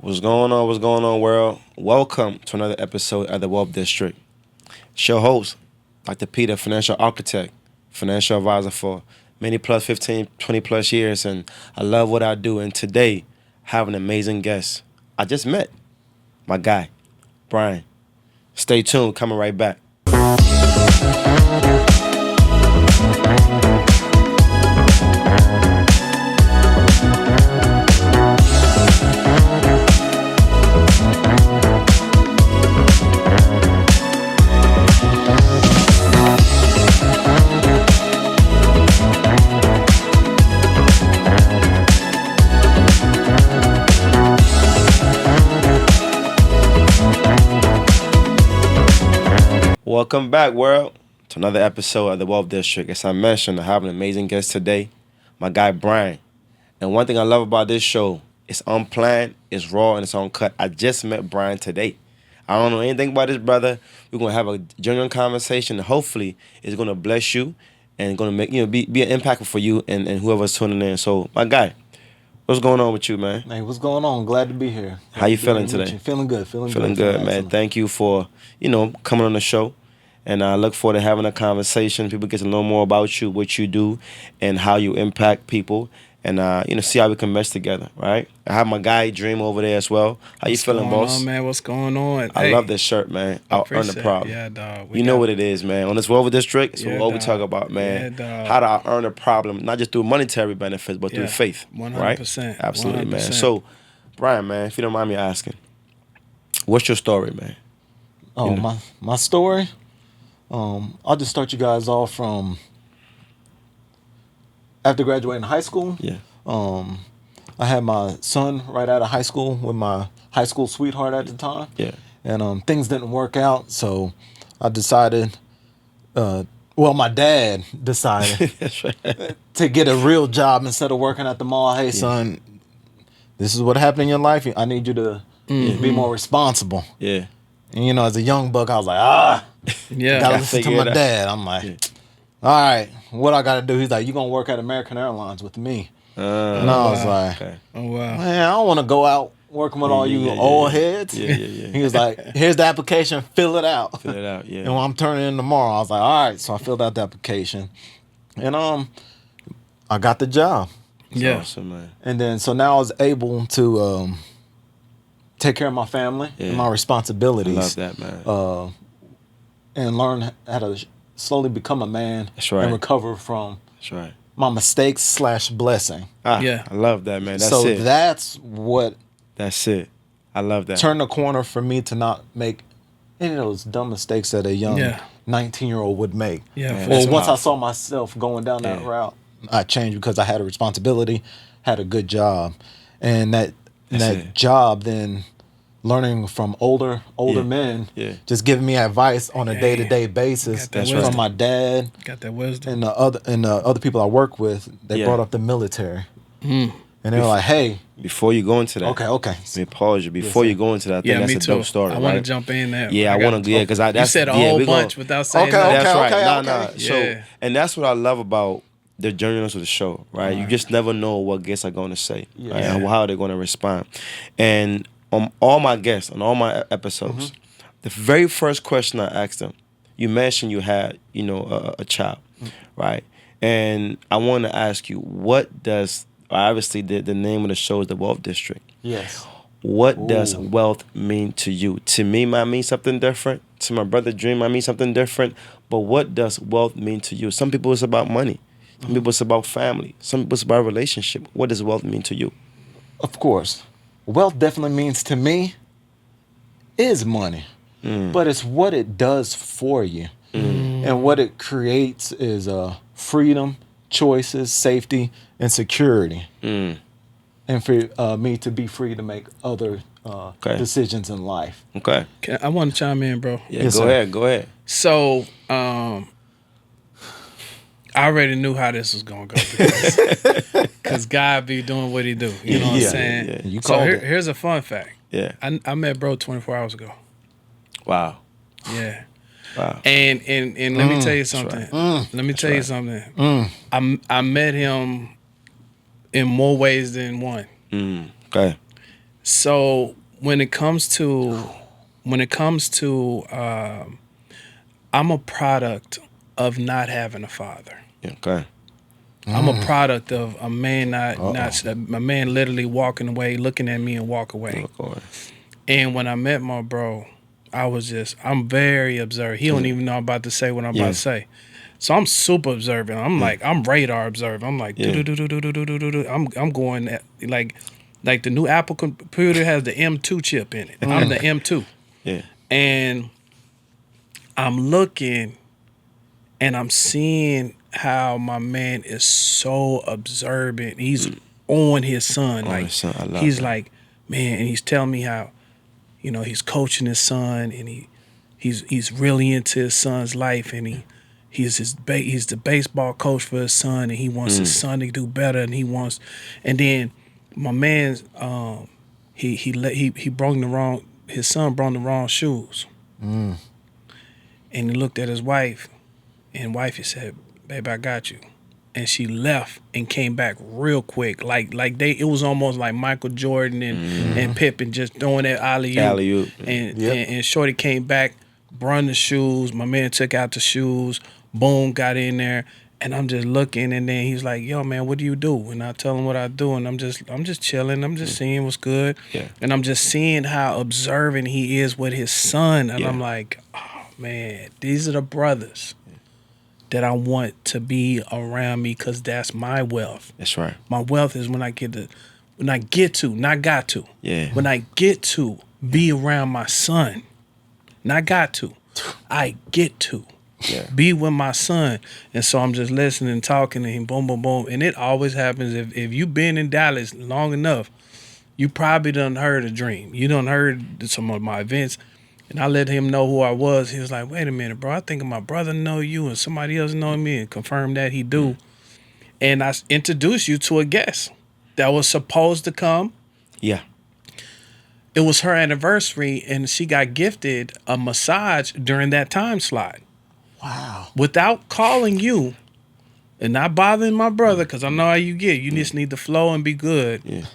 What's going on? What's going on, world? Welcome to another episode of the Wealth District. It's your host, Dr. Peter, financial architect, financial advisor for many plus 15, 20 plus years, and I love what I do. And today, I have an amazing guest. I just met my guy, Brian. Stay tuned, coming right back. Welcome back, world, to another episode of the Wealth District. As I mentioned, I have an amazing guest today, my guy Brian. And one thing I love about this show, it's unplanned, it's raw, and it's uncut. I just met Brian today. I don't know anything about this brother. We're gonna have a genuine conversation. Hopefully, it's gonna bless you and gonna make be an impactful for you and whoever's tuning in. So, my guy, what's going on with you, man? Hey, what's going on? Glad to be here. How you feeling today? Feeling good. Feeling good, man. Thank you for coming on the show. And I look forward to having a conversation. People get to know more about you, what you do, and how you impact people. And see how we can mesh together, right? I have my guy Dream over there as well. How you feeling, boss? What's going on, man? What's going on? I love this shirt, man. I'll earn the problem. Yeah, dog. You know what it is, man. On this Wealth District, so what we talk about, man. Yeah, how to earn a problem, not just through monetary benefits, but through faith, 100%, right? Absolutely, 100%. man. So, Brian, man, if you don't mind me asking, what's your story, man? Oh, my story? I'll just start you guys off from after graduating high school. Yeah. I had my son right out of high school with my high school sweetheart at the time. Yeah. And things didn't work out, so I decided, my dad decided That's right. to get a real job instead of working at the mall. Hey, son, this is what happened in your life. I need you to be more responsible. Yeah. And, as a young buck, I was like, Yeah. gotta listen to figure my it out. dad. I'm like, all right, what I gotta do? He's like, you gonna work at American Airlines with me. And I was like, Okay. Oh, wow. man, I don't want to go out working with all you old heads. Yeah. He was like, here's the application, fill it out. Fill it out, yeah. And when I'm turning in tomorrow, I was like, all right. So I filled out the application. And I got the job. That's Yeah. awesome, man. And then so now I was able to take care of my family and my responsibilities. I love that, man. And learn how to slowly become a man. That's right. And recover from That's right. my mistakes / blessing. Yeah. I love that, man. That's so it. that's what That's it. I love that. turned the corner for me to not make any of those dumb mistakes that a young Yeah. 19-year-old would make. Yeah. Man, for Well, that's sure. once I saw myself going down that Yeah. route, I changed because I had a responsibility, had a good job, and that it. job then learning from older Yeah. men, Yeah. just giving me advice on a Yeah. day-to-day basis Got that from wisdom. my dad Got that wisdom. and the other people I work with. They Yeah. brought up the military, and they were like, "Hey, Before you go into that, okay." let me pause you. Before you go into that, I think Yeah, that's me a too. dope story, I want to right? jump in there. Yeah, I want to, because You said a whole bunch without saying Okay, nothing. That's right. okay, Nah, okay. nah. So, Yeah. and that's what I love about the journalists of the show, right? You just never know what guests are going to say, right? Yeah. And how they're going to respond. And on all my guests, on all my episodes, the very first question I asked them, you mentioned you had, a child, right? And I want to ask you, what does, obviously the name of the show is The Wealth District. Yes. What does Ooh. wealth mean to you? To me, might mean something different. To my brother Dream, might mean something different. But what does wealth mean to you? Some people it's about money. Some people it's about family. Some people it's about relationship. What does wealth mean to you? Of course, wealth definitely means to me is money, but it's what it does for you, and what it creates is freedom, choices, safety, and security, and for me to be free to make other decisions in life. Okay. I want to chime in, bro. Yeah, Yes, go sir. ahead. Go ahead. So, I already knew how this was gonna go because God be doing what He do. You know what I'm Yeah, saying? yeah. You So called it. here's a fun fact. Yeah. I met bro 24 hours ago. Wow. Yeah. Wow. And let me tell you something. Let me tell you something. I met him in more ways than one. Okay. So when it comes to I'm a product of not having a father. Yeah, okay. I'm a product of a man a man literally walking away, looking at me and walk away. Of course. And when I met my bro, I'm very observant. He don't even know I'm about to say what I'm about to say. So I'm super observant. I'm like, I'm radar observant. I'm like, I'm going at, like the new Apple computer has the M2 chip in it. I'm the M2. Yeah. And I'm looking and I'm seeing how my man is so observant. He's on his son. On like his son. I love he's that. like, man, and he's telling me how, he's coaching his son and he's really into his son's life and he's the baseball coach for his son and he wants his son to do better and then my man's his son brought the wrong shoes. And he looked at his wife and wifey said, "Babe, I got you." And she left and came back real quick. It was almost like Michael Jordan and Pippen just throwing that alley-oop. And Shorty came back, brought the shoes. My man took out the shoes. Boom, got in there. And I'm just looking, and then he's like, "Yo, man, what do you do?" And I tell him what I do, and I'm just chilling. I'm just seeing what's good. Yeah. And I'm just seeing how observant he is with his son. And Yeah. I'm like, oh, man, these are the brothers that I want to be around me because that's my wealth. That's right. My wealth is when I get to, not got to. Yeah. When I get to be around my son, not got to, I get to. Yeah. Be with my son. And so I'm just listening, talking to him, boom, boom, boom. And it always happens if you've been in Dallas long enough, you probably done heard a dream. You done heard some of my events. And I let him know who I was. He was like, "Wait a minute, bro. I think my brother know you and somebody else know me," and confirmed that he do. And I introduced you to a guest that was supposed to come. Yeah. It was her anniversary, and she got gifted a massage during that time slot. Wow. Without calling you and not bothering my brother, because I know how you get. You just need to flow and be good. Yeah.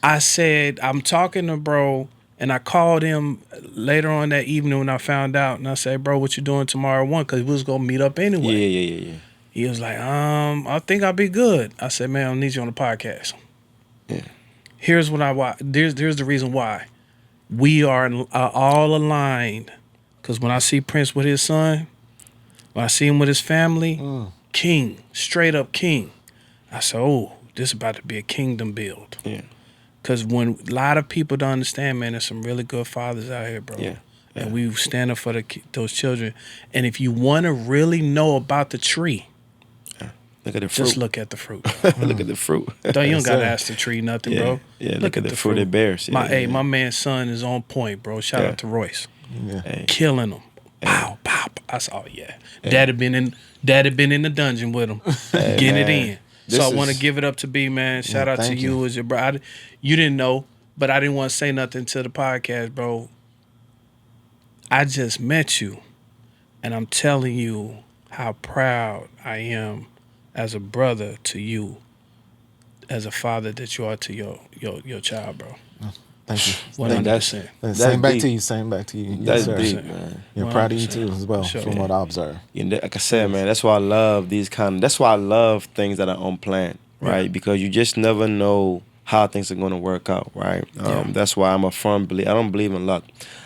I said, I'm talking to bro, and I called him later on that evening when I found out, and I said, "Bro, what you doing tomorrow one?" Because we was going to meet up anyway. Yeah. He was like, I think I'll be good. I said, "Man, I need you on the podcast." Yeah. Here's the reason why. We are all aligned. Because when I see Prince with his son, when I see him with his family, king, straight up king. I said, "Oh, this is about to be a kingdom build." Yeah. Because when a lot of people don't understand, man, there's some really good fathers out here, bro. Yeah. And we stand up for those children. And if you want to really know about the tree, Look at the fruit. just look at the fruit. Look at the fruit. You don't Yes, got to sir. ask the tree nothing, Yeah. bro. Yeah, look at the fruit it bears. Yeah, My man's son is on point, bro. Shout out to Royce. Yeah. Hey. Killing him. Pow, pow. I saw, Dad had been in the dungeon with him, getting it in. So This I want to is- give it up to B, man. Shout out to thank you you. as your brother. You didn't know, but I didn't want to say nothing to the podcast, bro. I just met you, and I'm telling you how proud I am as a brother to you, as a father that you are to your child, bro. Thank you. 100%. Same back deep. to you. Same back to you. That's Yes, sir. deep, man. Yeah, proud of you too 100%. as well, Sure. from what I observe. And like I said, man, that's why I love that's why I love things that are unplanned, right? Yeah. Because you just never know how things are going to work out, right? That's why I'm a firm believer. I don't believe in luck.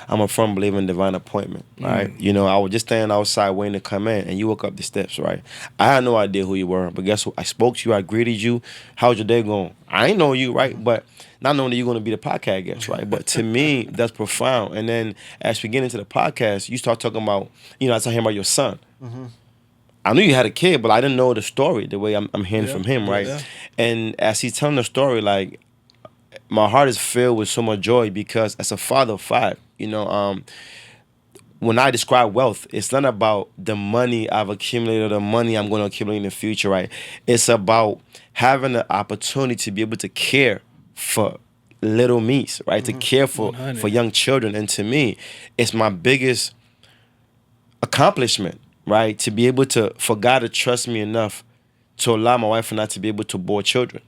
I'm a firm believer in divine appointment, right? You know, I was just standing outside waiting to come in, and you walk up the steps, right? I had no idea who you were, but guess what? I spoke to you. I greeted you. How's your day going? I ain't know you, right? But not knowing that you're going to be the podcast guest, right? But to me, that's profound. And then as we get into the podcast, you start talking about, I was talking about your son. I knew you had a kid, but I didn't know the story the way I'm hearing from him, right? Yeah. And as he's telling the story, like, my heart is filled with so much joy because as a father of five, when I describe wealth, it's not about the money I've accumulated or the money I'm going to accumulate in the future, right? It's about having the opportunity to be able to care for little me's, right? To care for 100. young children. And to me, it's my biggest accomplishment, right? For God to trust me enough to allow my wife and I to be able to bear children.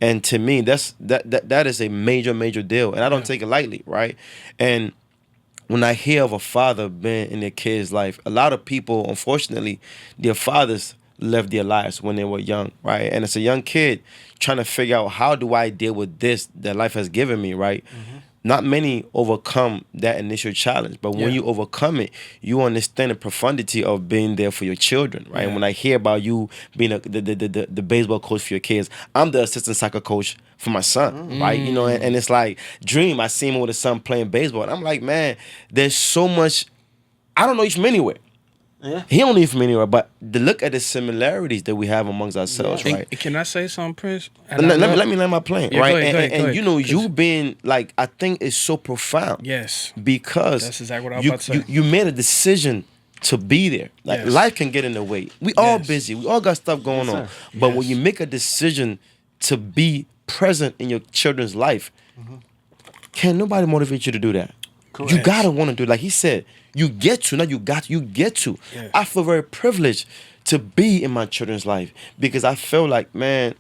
And to me, that is a major deal, and I don't take it lightly, right? And when I hear of a father being in their kid's life, a lot of people, unfortunately, their fathers left their lives when they were young, right? And it's a young kid trying to figure out, how do I deal with this that life has given me, right? Not many overcome that initial challenge, but when Yeah. you overcome it, you understand the profundity of being there for your children, right? And when I hear about you being the baseball coach for your kids, I'm the assistant soccer coach for my son, right? You know, and it's like Dream. I see him with his son playing baseball, and I'm like, man, there's so much. I don't know you from anywhere. Yeah. He don't leave from anywhere, but to look at the similarities that we have amongst ourselves, Yeah. right? Can I say something, Prince? And I Let love- me land my plane, Yeah, right? go ahead, go ahead, and go you ahead. know, 'Cause- you being like, I think it's so profound. Yes. Because That's exactly what I was you, about to say. you made a decision to be there. Like Yes. life can get in the way. We all Yes. busy. We all got stuff going Yes, on. sir. But when Yes. you make a decision to be present in your children's life, can nobody motivate you to do that? You Correct. gotta want to do it. Like he said, you get to, not you got, you get to. Yes. I feel very privileged to be in my children's life because I feel like, man,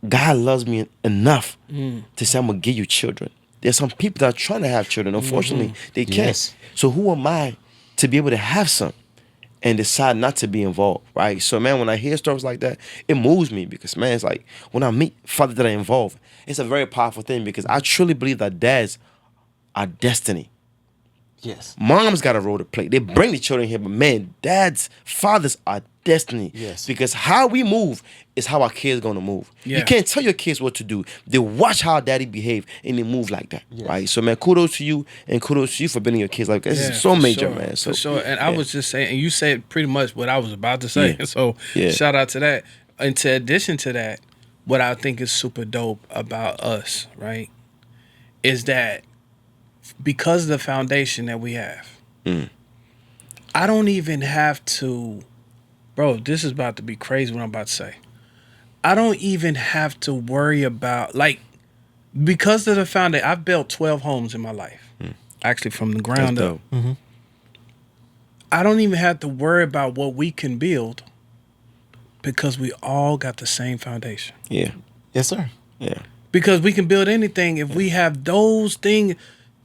God loves me enough to say, I'm gonna give you children. There's some people that are trying to have children. Unfortunately, they can't. Yes. So who am I to be able to have some and decide not to be involved, right? So, man, when I hear stories like that, it moves me because, man, it's like when I meet fathers that are involved, it's a very powerful thing because I truly believe that dads are destiny. Yes. Moms got a role to play. They bring the children here, but man, dads, fathers are destiny. Yes. Because how we move is how our kids gonna move. Yeah. You can't tell your kids what to do. They watch how daddy behave and they move like that. Yes. Right? So man, kudos to you and kudos to you for being your kids like that. This Yeah, is so for major, sure, man. So for sure. And I yeah. was just saying, and you said pretty much what I was about to say. Yeah. So Yeah. shout out to that. And to addition to that, what I think is super dope about us, right, is that because of the foundation that we have, I don't even have to, bro, this is about to be crazy what I'm about to say. I don't even have to worry about, like, because of the foundation, I've built 12 homes in my life, actually from the ground That's up. dope. I don't even have to worry about what we can build because we all got the same foundation. Yeah. Yes, sir. Yeah. Because we can build anything if we have those things.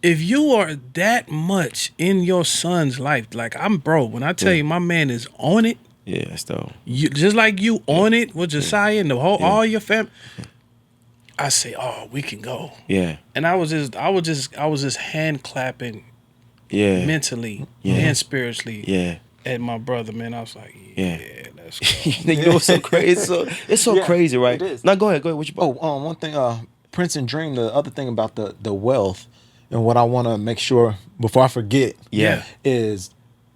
If you are that much in your son's life, like I'm broke, when I tell you my man is on it, Yeah, that's dope. you just like you on it with Josiah and the whole all your family. I say, oh, we can go. Yeah. And I was just hand clapping Yeah. mentally Yeah. and spiritually Yeah. at my brother, man. I was like, Yeah. let's go. You know what's so crazy? It's so Yeah, crazy, right? it is. Now go ahead. What you One thing, Prince and Dream. The other thing about the wealth, and what I want to make sure before I forget, Yeah. is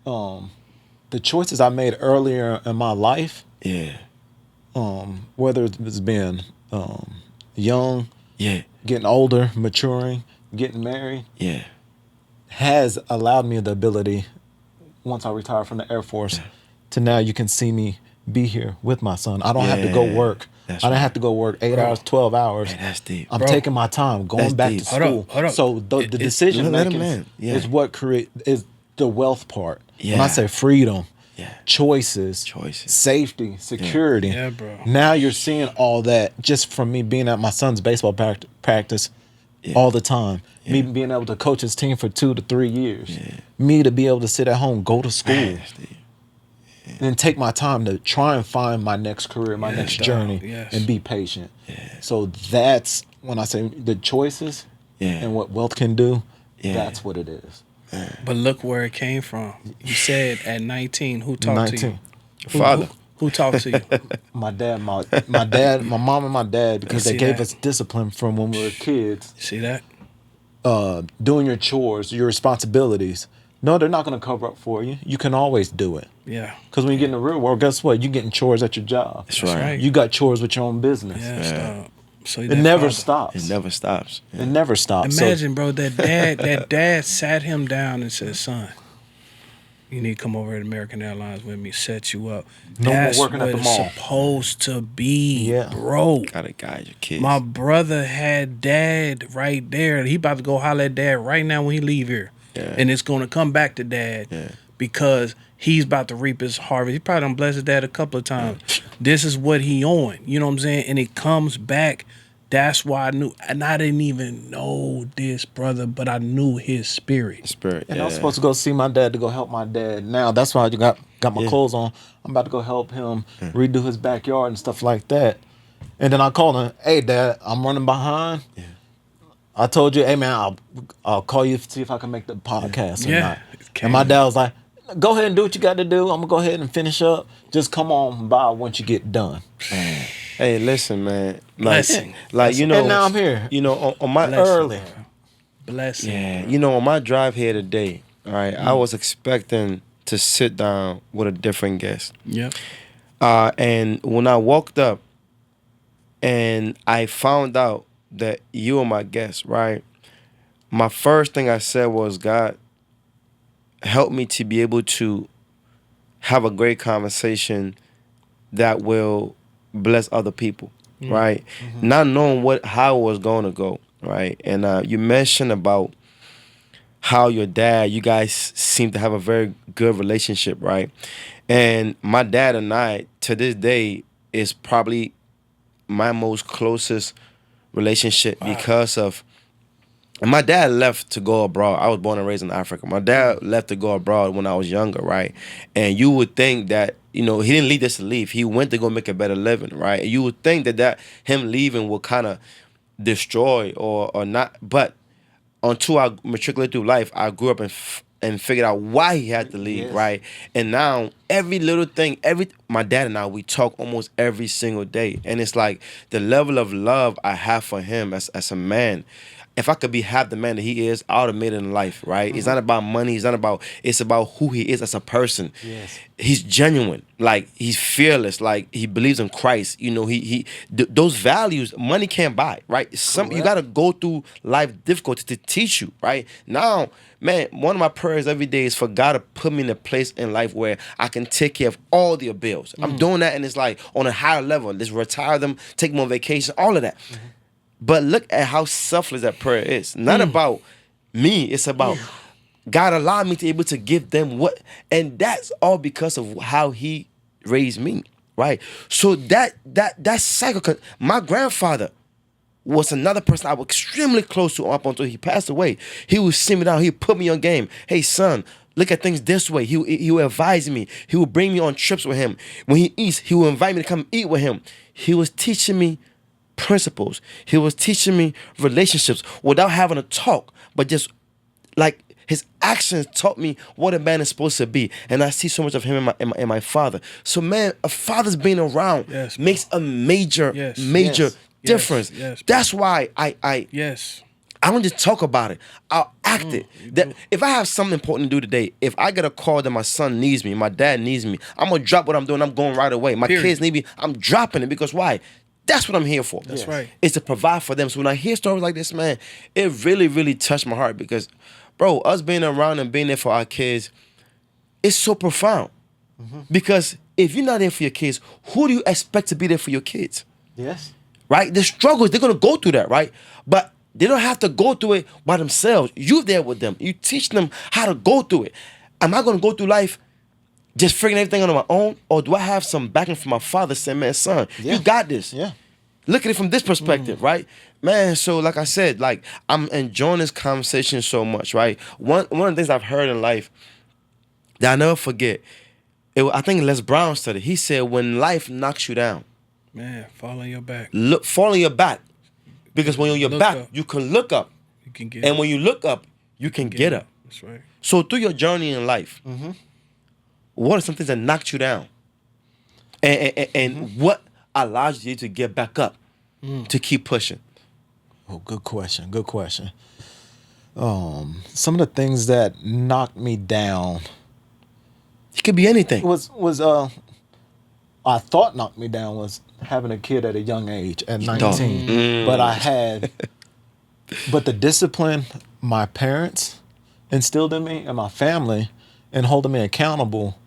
the choices I made earlier in my life, Yeah. whether it's being young, Yeah. getting older, maturing, getting married, Yeah. has allowed me the ability, once I retired from the Air Force, to now you can see me be here with my son. I don't have to go Yeah. work. That's I don't right. have to go work 8 hours, 12 hours. Man, that's deep. I'm Bro. taking my time, going That's back deep. to Hold up, school. hold up. So the decision let him making in. Yeah. is what is the wealth part. When Yeah. I say freedom, Yeah. choices, Choices. safety, security. Yeah, bro. Now you're seeing all that just from me being at my son's baseball practice all the time. Me being able to coach his team for 2 to 3 years. Me to be able to sit at home, go to school, Man, that's deep. and then take my time to try and find my next career, my next dog. journey, Yes. and be patient. So that's when I say the choices Yeah. and what wealth can do. Yeah. That's what it is. But look where it came from. You said at 19, who talked to you? 19. Who- Father. Who talked to you? My dad, my mom and my dad, because You they see gave that? us discipline from when we were kids. See that? Doing your chores, your responsibilities. No, they're not going to cover up for you. You can always do it. Yeah. Because when you get in the real world, guess what? You're getting chores at your job. That's right. right. You got chores with your own business. Yeah. Stop. So It that never father- stops. It never stops. It never stops. So- Imagine, bro, that dad sat him down and said, "Son, you need to come over at American Airlines with me, set you up." No more That's working at what the it's mall. supposed to be, Yeah. bro. Gotta guide your kids. My brother had dad right there. He about to go holler at dad right now when he leave here. Yeah. And it's gonna come back to dad. Yeah. because he's about to reap his harvest. He probably done blessed his dad a couple of times. This is what he on. You know what I'm saying? And it comes back. That's why I knew, and I didn't even know this brother, but I knew his spirit. Spirit. And yeah. I was supposed to go see my dad to go help my dad. Now that's why I got my clothes on. I'm about to go help him redo his backyard and stuff like that. And then I called him, hey dad, I'm running behind. Yeah. I told you, hey man, I'll call you to see if I can make the podcast or not. And my dad was like, go ahead and do what you got to do. I'm gonna go ahead and finish up. Just come on by once you get done. Hey, listen, man. Blessing. Like you know, and now I'm here. You know, on my Early. Blessing. Yeah, you know, on my drive here today, all right, I was expecting to sit down with a different guest. Yep. And when I walked up and I found out that you were my guest, right? My first thing I said was, God, help me to be able to have a great conversation that will bless other people, right? Mm-hmm. Not knowing how it was going to go, right? And you mentioned about how your dad, you guys seem to have a very good relationship, right? And my dad and I, to this day, is probably my most closest relationship because of, and my dad left to go abroad. I was born and raised in Africa. My dad left to go abroad when I was younger, right? And you would think that, you know, he didn't leave us to leave. He went to go make a better living, right? And you would think that him leaving will kind of destroy or not. But until I matriculated through life, I grew up and figured out why he had to leave, right? And now every little thing, my dad and I, we talk almost every single day. And it's like the level of love I have for him as a man. If I could be half the man that he is, I would have made it in life, right? Mm-hmm. It's not about money. It's about who he is as a person. Yes. He's genuine. Like, he's fearless. Like, he believes in Christ. You know, those values, money can't buy, right? You got to go through life difficulty to teach you, right? Now, man, one of my prayers every day is for God to put me in a place in life where I can take care of all their bills. I'm doing that, and it's like on a higher level. Let's retire them, take them on vacation, all of that. Mm-hmm. But look at how selfless that prayer is. Not about me. It's about God allowed me to be able to give them what. And that's all because of how he raised me, right? So that cycle, my grandfather was another person I was extremely close to up until he passed away. He would sit me down. He would put me on game. Hey, son, look at things this way. He would advise me. He would bring me on trips with him. When he eats, he would invite me to come eat with him. He was teaching me principles. He was teaching me relationships without having to talk, but just like his actions taught me what a man is supposed to be. And I see so much of him in my father. So man, a father's being around makes a major difference. That's why I don't just talk about it. I'll act it. That if I have something important to do today, if I get a call that my son needs me, my dad needs me, I'm gonna drop what I'm doing. I'm going right away. My kids need me. I'm dropping it because why? That's what I'm here for. That's right. It's to provide for them. So when I hear stories like this, man, it really, really touched my heart because, bro, us being around and being there for our kids, it's so profound. Mm-hmm. Because if you're not there for your kids, who do you expect to be there for your kids? Yes. Right? The struggles, they're going to go through that, right? But they don't have to go through it by themselves. You're there with them. You teach them how to go through it. Am I going to go through life just figuring everything out on my own? Or do I have some backing from my father saying, man, son, you got this. Yeah. Look at it from this perspective, right? Man, so like I said, like I'm enjoying this conversation so much, right? One of the things I've heard in life that I never forget, I think Les Brown said it. He said, when life knocks you down, man, fall on your back. Fall on your back. Because when you're on your back, up. You can look up. You can get and up. when you look up, you can get up. That's right. So through your journey in life, what are some things that knocked you down? And what allows you to get back up, to keep pushing? Oh, good question. Good question. Some of the things that knocked me down. It could be anything. I thought knocked me down was having a kid at a young age at 19. But I had, but the discipline my parents instilled in me and my family and holding me accountable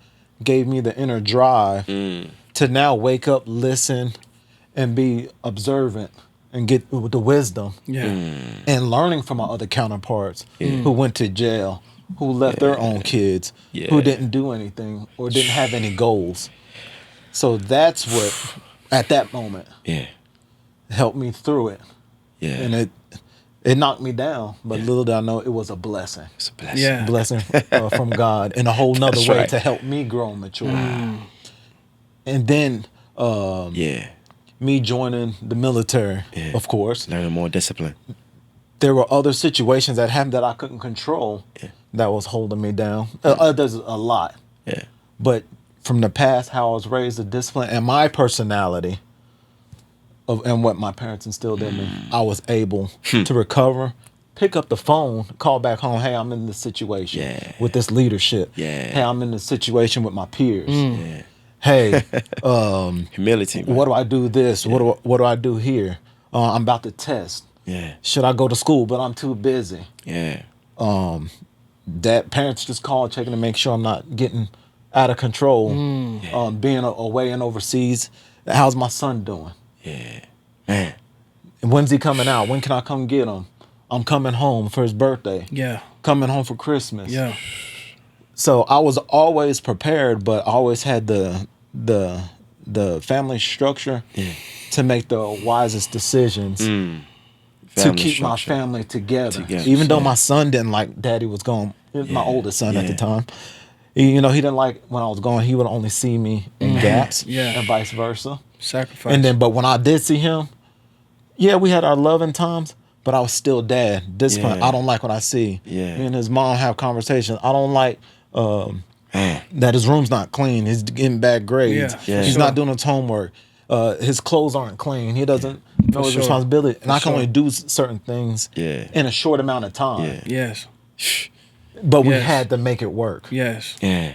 gave me the inner drive to now wake up, listen, and be observant and get the wisdom and learning from my other counterparts who went to jail who left their own kids, Yeah. who didn't do anything or didn't have any goals. So that's what, at that moment, Yeah. helped me through it. Yeah. And it knocked me down, but little did I know it was a blessing. It's a blessing. Yeah. Blessing from God in a whole nother That's way right. to help me grow and mature. And then Yeah. me joining the military, Yeah. of course, Learning more discipline. there were other situations that happened that I couldn't control that was holding me down. There's a lot. Yeah. But from the past, how I was raised, the discipline, and my personality, and what my parents instilled in me, I was able to recover, pick up the phone, call back home. Hey, I'm in this situation Yeah. with this leadership. Yeah. Hey, I'm in this situation with my peers. Yeah. Hey, Humility. Man. what do I do this? What do I do here? I'm about to test. Yeah. Should I go to school? But I'm too busy. Yeah. That parents just call checking to make sure I'm not getting out of control. Being away and overseas. How's my son doing? Yeah. Man. And when's he coming out? When can I come get him? I'm coming home for his birthday. Yeah. Coming home for Christmas. Yeah. So I was always prepared, but I always had the family structure to make the wisest decisions to Family keep my structure. family together. Together, Even though yeah. my son didn't like Daddy was gone. My oldest son at the Yeah. time. He didn't like when I was gone. He would only see me in gaps, Yeah. and vice versa. Sacrifice. And then, but when I did see him, we had our loving times, but I was still dad. Discipline. Yeah. I don't like what I see. Yeah. Me and his mom have conversations. I don't like Man. that his room's not clean. He's getting bad grades. Yeah, for He's sure. not doing his homework. His clothes aren't clean. He doesn't know his sure. responsibility. And For I can sure. only do certain things Yeah. in a short amount of time. Yeah. Yes. But we Yes. had to make it work. Yes. Yeah.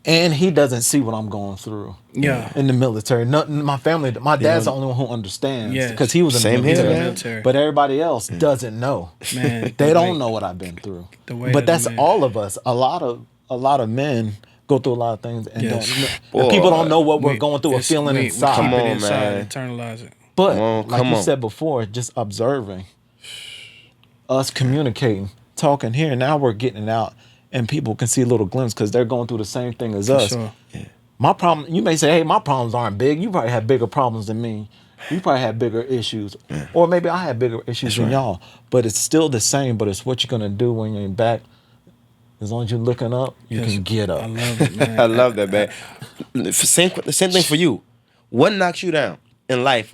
And he doesn't see what I'm going through. Yeah. In the military. My family, my dad's know- the only one who understands. Yes. Because he was in Same the here, military. man. Military. But everybody else doesn't know. Man, They the don't way- know what I've been through. the way But that that's man- all of us. A lot of men go through a lot of things and Yes. don't. And people don't know what we're We- going through or it's- feeling we inside. keep Come it on, inside, man. internalize it. But Come on, like come you on. said before, just observing, us communicating, talking here. Now we're getting it out, and people can see a little glimpse because they're going through the same thing as us. Sure. My problem, you may say, hey, my problems aren't big. You probably have bigger problems than me. You probably have bigger issues. Or maybe I have bigger issues than right. y'all. But it's still the same, but it's what you're going to do when you're back. As long as you're looking up, you Yes. can get up. I love it, man. I love that, man. The same thing for you. What knocked you down in life,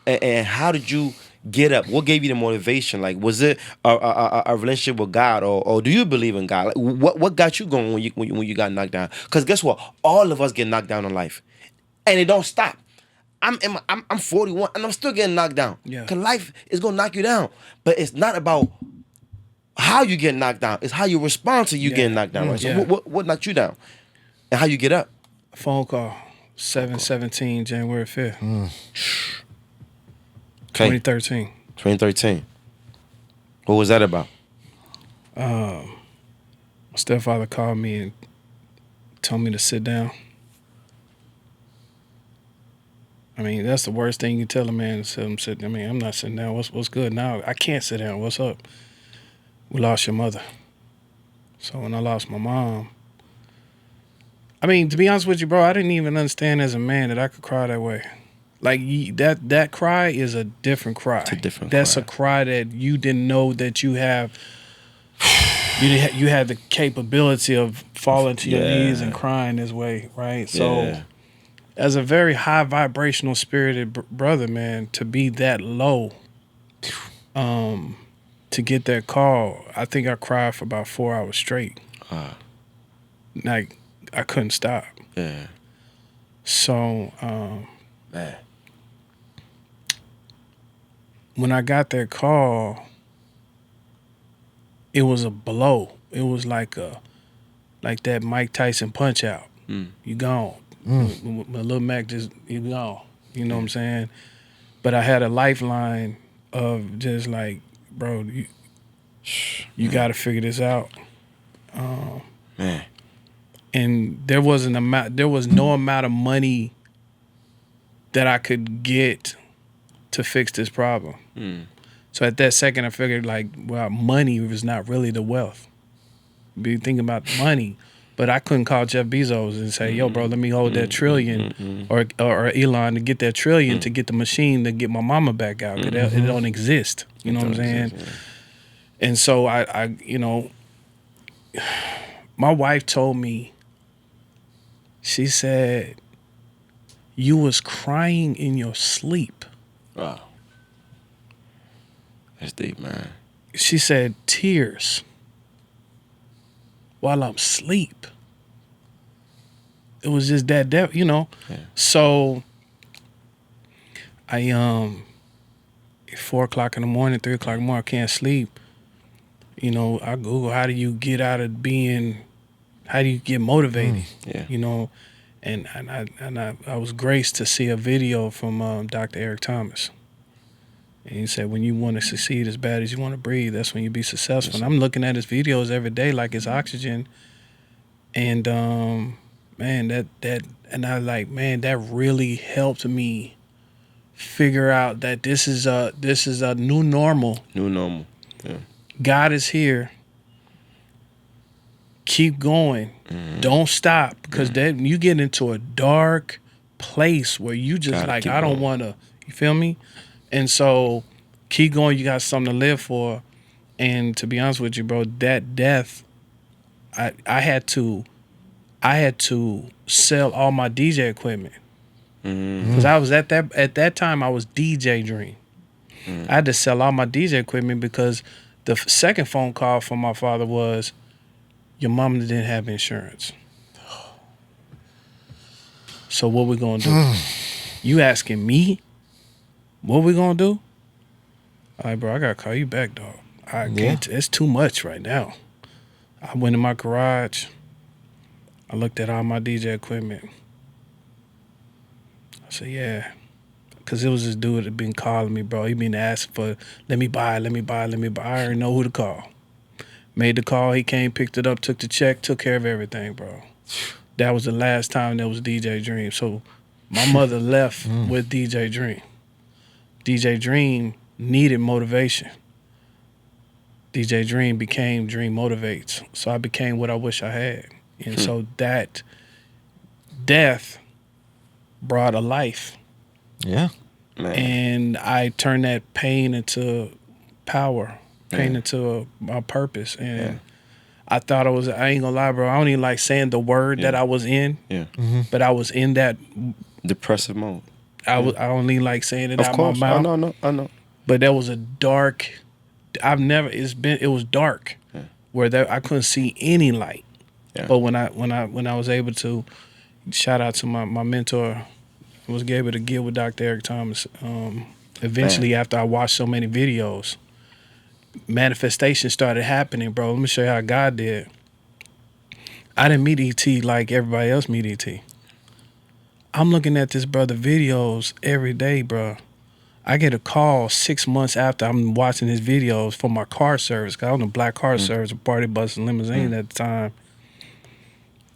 and how did you get up? What gave you the motivation? Like, was it a relationship with God, or do you believe in God? Like, what got you going when you got knocked down? Because guess what? All of us get knocked down in life, and it don't stop. I'm 41, and I'm still getting knocked down. Yeah. Cause life is gonna knock you down, but it's not about how you get knocked down. It's how you respond to you Yeah. getting knocked down. Right? So Yeah. what knocked you down, and how you get up? Phone call, 7/17, January 5th, Okay. 2013. 2013. What was that about? My stepfather called me and told me to sit down. I mean, that's the worst thing you can tell a man to tell him sit. I mean, I'm not sitting down. What's good now? I can't sit down. What's up? We lost your mother. So when I lost my mom, I mean, to be honest with you, bro, I didn't even understand as a man that I could cry that way. Like that cry is a different cry. It's a different That's cry. a cry that you didn't know that you have. You had the capability of falling to your Yeah. knees and crying this way, right? So, Yeah. as a very high vibrational spirited brother, man, to be that low, to get that call, I think I cried for about 4 hours straight. Like I couldn't stop. Yeah. So Man. when I got that call, it was a blow. It was like that Mike Tyson punch out. You gone. My little Mac just you gone. You know what I'm saying? But I had a lifeline of just like, bro, you got to figure this out. Man. And there was no amount of money that I could get to fix this problem. So at that second, I figured like, well, money was not really the wealth. be thinking about the money. But I couldn't call Jeff Bezos and say, "Yo, bro, let me hold that trillion," or Elon to get that trillion to get the machine to get my mama back out. 'Cause it don't exist. You know what I'm saying? And so I, you know, my wife told me. She said, "You was crying in your sleep." Wow. That's deep, man. She said, "Tears while I'm asleep." It was just that, you know. Yeah. So I 4 o'clock in the morning, 3 o'clock in the morning, I can't sleep. You know, I Google how do you get out of being, how do you get motivated? Yeah. You know, and I was graced to see a video from Dr. Eric Thomas. And he said, when you want to succeed as bad as you want to breathe, that's when you be successful. And I'm looking at his videos every day like it's oxygen. And man, that and I like, man, that really helped me figure out that this is a new normal. New normal. Yeah. God is here. Keep going. Don't stop, because then you get into a dark place where you just Gotta like, keep I don't going. want to. You feel me? And so keep going. You got something to live for. And to be honest with you, bro, that death, I had to sell all my DJ equipment, because I was at that time I was DJ Dream. I had to sell all my DJ equipment because the second phone call from my father was, your mom didn't have insurance. So what we gonna do? You asking me what we gonna do? All right, bro, I gotta call you back, dog. I can't. It's too much right now. I went in my garage. I looked at all my DJ equipment. I said, yeah. Because it was this dude that been calling me, bro. He been asking for, let me buy. I already know who to call. Made the call. He came, picked it up, took the check, took care of everything, bro. That was the last time there was DJ Dream. So my mother left with DJ Dream. DJ Dream needed motivation. DJ Dream became Dream Motivates. So I became what I wish I had. And so that death brought a life. Yeah. Man. And I turned that pain into power, pain into my purpose. And I thought I ain't gonna lie, bro, I don't even like saying the word that I was in. Yeah. But I was in that Depressive mode. I only like saying it Of out course. my mouth. I know. But that was a dark, it was dark where I couldn't see any light. Yeah. But when I was able to, shout out to my mentor, I was able to get with Dr. Eric Thomas. Eventually, after I watched so many videos, manifestation started happening, bro. Let me show you how God did. I didn't meet E.T. like everybody else meet E.T. I'm looking at this brother videos every day, bro. I get a call 6 months after I'm watching his videos for my car service. 'Cause I was in a black car service, a party bus and limousine at the time.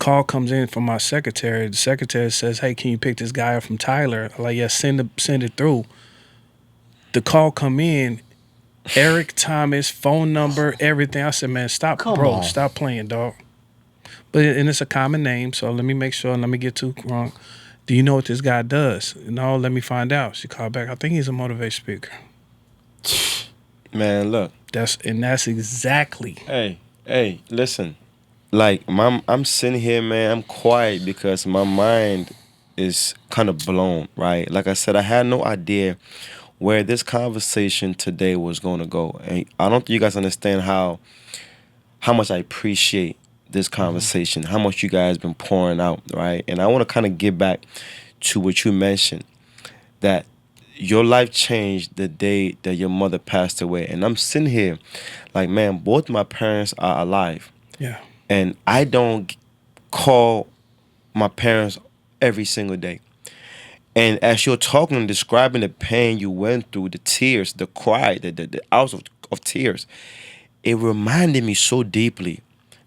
Call comes in from my secretary. The secretary says, "Hey, can you pick this guy up from Tyler?" I'm like, "Yeah, send it through." The call come in, Eric Thomas, phone number, everything. I said, "Man, stop playing, dog." But and it's a common name, so let me make sure. Let me get too wrong. Do you know what this guy does? No, let me find out. She called back. I think he's a motivation speaker. Man, look. That's exactly. Hey, listen. Like, I'm sitting here, man. I'm quiet because my mind is kind of blown, right? Like I said, I had no idea where this conversation today was going to go. And I don't think you guys understand how much I appreciate this conversation, how much you guys been pouring out, right? And I want to kind of get back to what you mentioned, that your life changed the day that your mother passed away. And I'm sitting here like, man, both my parents are alive. Yeah. And I don't call my parents every single day. And as you're talking and describing the pain you went through, the tears, the cry, the hours of tears, it reminded me so deeply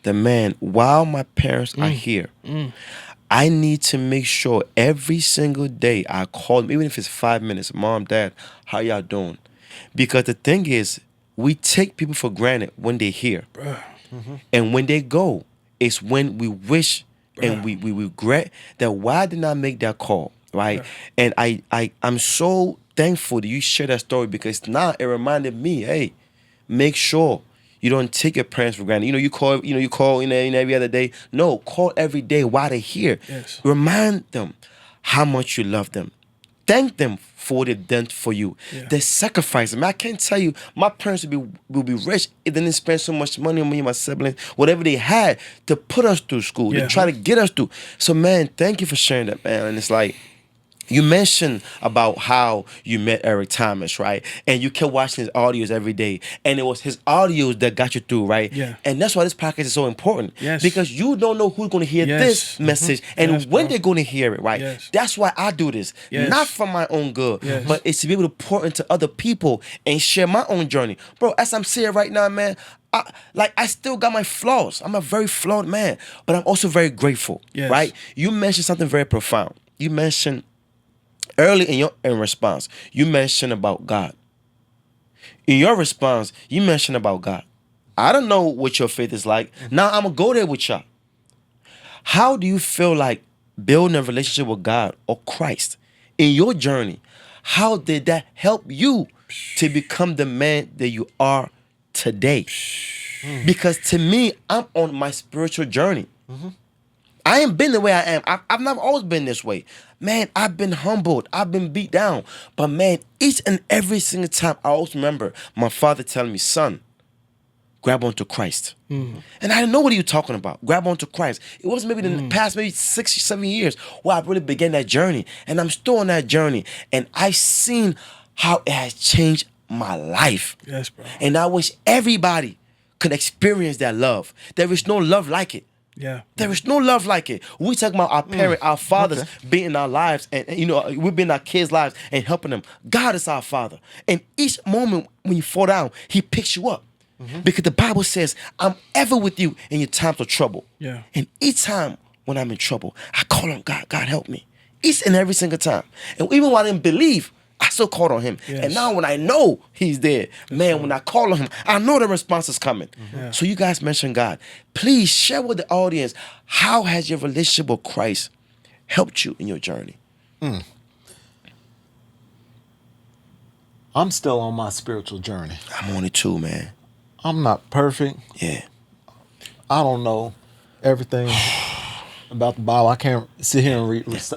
that, man, while my parents are here, I need to make sure every single day I call them, even if it's 5 minutes, Mom, Dad, how y'all doing? Because the thing is, we take people for granted when they're here. Bruh. And when they go, it's when we wish and we regret that why did not make that call, right? And I'm so thankful that you share that story, because now it reminded me, hey, make sure you don't take your parents for granted. You call, every other day. No, call every day while they're here. Yes. Remind them how much you love them. Thank them for what they've done for you. Yeah. The sacrifice. I can't tell you, my parents will be rich if they didn't spend so much money on me and my siblings, whatever they had to put us through school, to try to get us through. So, man, thank you for sharing that, man. And it's like, you mentioned about how you met Eric Thomas, right? And you kept watching his audios every day. And it was his audios that got you through, right? Yeah. And that's why this podcast is so important. Yes. Because you don't know who's going to hear Yes. this message and Yes, when bro. they're going to hear it, right? Yes. That's why I do this. Yes. Not for my own good, Yes. but it's to be able to pour into other people and share my own journey. Bro, as I'm saying right now, man, I still got my flaws. I'm a very flawed man, but I'm also very grateful, Yes. right? You mentioned something very profound. You mentioned early in response, you mentioned about God. In your response, you mentioned about God. I don't know what your faith is like. Now I'm gonna go there with y'all. How do you feel like building a relationship with God or Christ in your journey? How did that help you to become the man that you are today? Because to me, I'm on my spiritual journey. I ain't been the way I am. I've not always been this way. Man, I've been humbled. I've been beat down. But man, each and every single time, I always remember my father telling me, son, grab onto Christ. And I didn't know what he was talking about. Grab onto Christ. It was maybe the past maybe 6 or 7 years where I really began that journey. And I'm still on that journey. And I've seen how it has changed my life. Yes, bro. And I wish everybody could experience that love. There is no love like it. Yeah. There is no love like it. We talk about our parents, our fathers being in our lives, and we've been in our kids' lives and helping them. God is our Father. And each moment when you fall down, He picks you up. Because the Bible says, I'm ever with you in your times of trouble. Yeah. And each time when I'm in trouble, I call on God. God, help me. Each and every single time. And even when I didn't believe, I still called on Him. Yes. And now when I know He's there, man, when I call on Him, I know the response is coming. Yeah. So you guys mentioned God. Please share with the audience, how has your relationship with Christ helped you in your journey? I'm still on my spiritual journey. I'm on it too, man. I'm not perfect. Yeah. I don't know everything about the Bible. I can't sit here and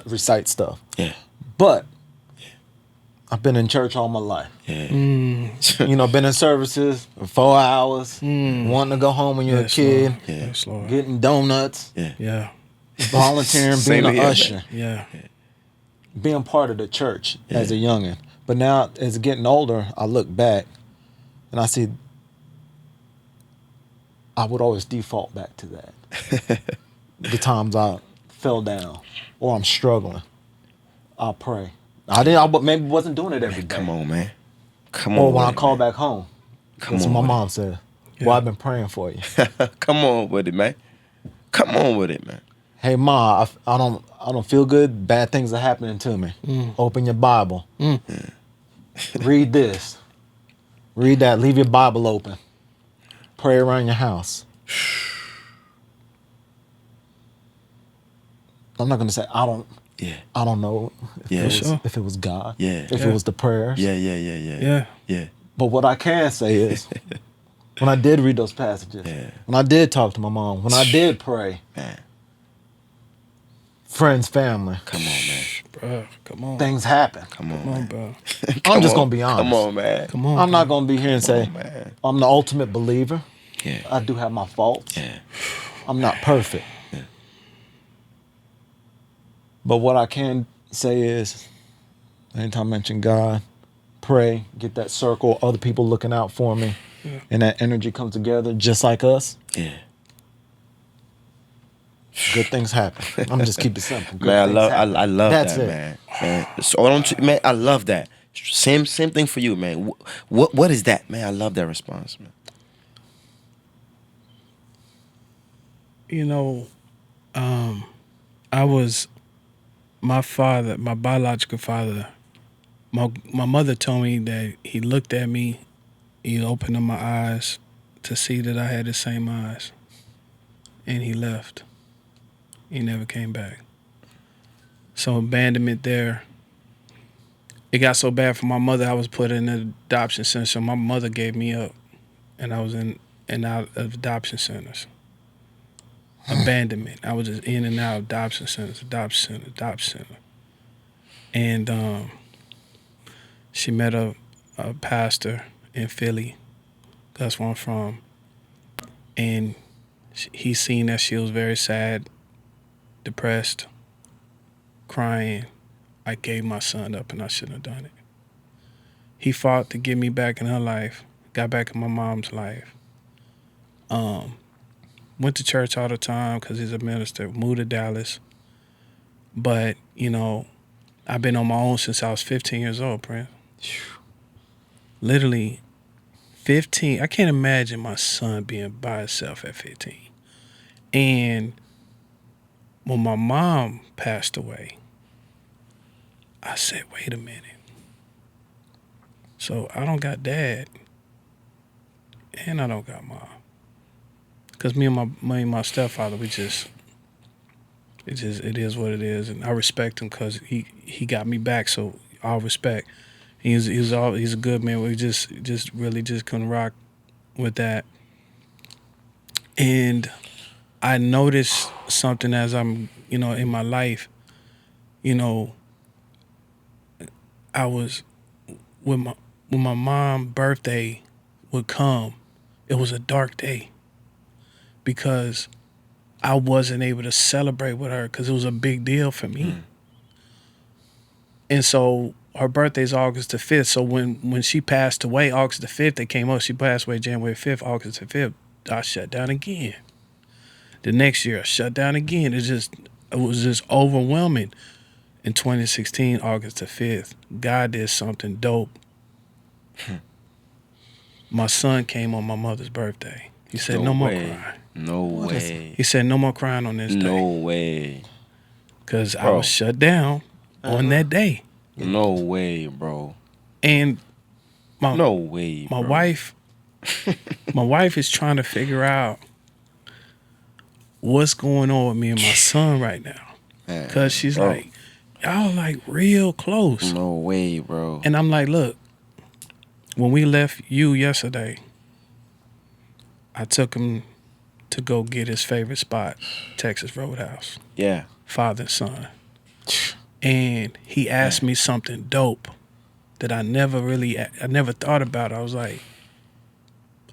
recite stuff. Yeah. But I've been in church all my life. Yeah. Been in services for 4 hours, wanting to go home when you're Yes, a kid, Lord. Yeah. Yes, Lord. getting donuts, Yeah. Yeah. volunteering, Same being an here, man. usher, Yeah. being part of the church as a youngin'. But now, as getting older, I look back and I see I would always default back to that. The times I fell down or I'm struggling, I'll pray. I maybe wasn't doing it every day. Come on, man. Come on. Or when I with it, call man. back home. Come That's on. what my with mom said. Well, I've been praying for you. Come on with it, man. Come on with it, man. Hey, Ma, I don't feel good. Bad things are happening to me. Open your Bible. Read this. Read that. Leave your Bible open. Pray around your house. I'm not gonna say I don't know Yeah. if it was God. Yeah. If it was the prayers. Yeah. Yeah. But what I can say is, when I did read those passages, when I did talk to my mom, when I did pray, Man. friends, family, Come on, man. Bro, come on. things happen. Come on, Come on, man. bro. I'm just on. gonna be honest. Come on, man. Come on. I'm not gonna be here and say man. I'm the ultimate believer. Yeah. I do have my faults. Yeah. I'm not perfect. But what I can say is, anytime I mention God, pray, get that circle, other people looking out for me, and that energy comes together just like us, Yeah. good things happen. I'm just keep it simple. Good Man, things happen. I love That's that, it. man. So man, I love that. Same thing for you, man. What is that, man? I love that response, man. My biological father, my mother told me that he looked at me, he opened up my eyes to see that I had the same eyes. And he left. He never came back. So abandonment there. It got so bad for my mother, I was put in an adoption center. So my mother gave me up, and I was in and out of adoption centers. Abandonment. I was just in and out of adoption centers, adoption center. And she met a pastor in Philly. That's where I'm from. And he seen that she was very sad, depressed, crying. I gave my son up and I shouldn't have done it. He fought to get me back in her life, got back in my mom's life. Went to church all the time because he's a minister, moved to Dallas. But, you know, I've been on my own since I was 15 years old, Prince. Literally 15. I can't imagine my son being by himself at 15. And when my mom passed away, I said, wait a minute. So I don't got dad, and I don't got mom. Because me and my stepfather, it is what it is. And I respect him because he got me back, so all respect. He's a good man. We just really couldn't rock with that. And I noticed something as I'm, in my life, I was when my mom's birthday would come, it was a dark day because I wasn't able to celebrate with her because it was a big deal for me. And so her birthday's August the 5th. So when she passed away, August the 5th, it came up. She passed away January 5th, August the 5th. I shut down again. The next year, I shut down again. It was just overwhelming. In 2016, August the 5th, God did something dope. My son came on my mother's birthday. He said, no more crying. No way. He said, no more crying on this day. No way. Because I was shut down on that day. No way, bro. And no way, my bro. wife is trying to figure out what's going on with me and my son right now. Because she's like, y'all like real close. No way, bro. And I'm like, look, when we left you yesterday, I took him to go get his favorite spot, Texas Roadhouse. Yeah. Father and son. And he asked me something dope that I never thought about. I was like,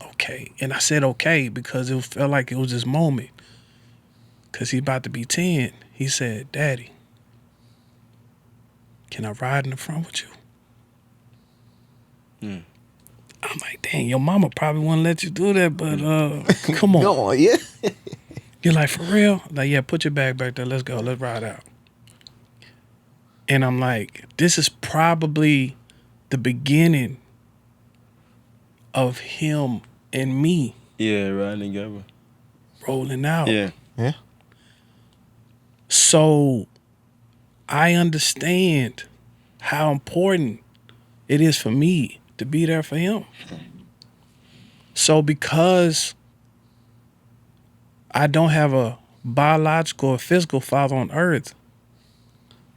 okay. And I said okay because it felt like it was this moment. Because he's about to be 10. He said, Daddy, can I ride in the front with you? I'm like, dang, your mama probably wouldn't let you do that, but come on. Go on, yeah. You're like, for real? Like, yeah, put your bag back there. Let's go. Let's ride out. And I'm like, this is probably the beginning of him and me. Yeah, riding together. Rolling out. Yeah. Yeah. So I understand how important it is for me to be there for him. So because I don't have a biological or physical father on earth,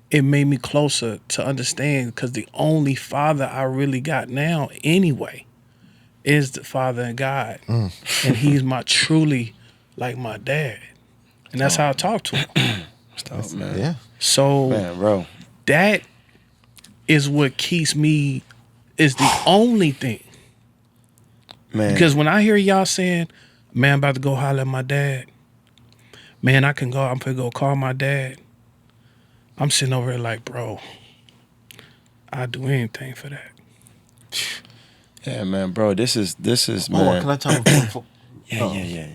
it made me closer to understand because the only father I really got now anyway is the Father in God. And he's truly like my dad. And that's how I talk to him. Stop, man. Yeah. So Man, bro. that is what keeps me, is the only thing. Man. Because when I hear y'all saying, man, I'm about to go holler at my dad. Man, I'm going to go call my dad. I'm sitting over here like, bro, I'd do anything for that. Yeah, man, bro. This is Hold on, man. can I tell him? Yeah.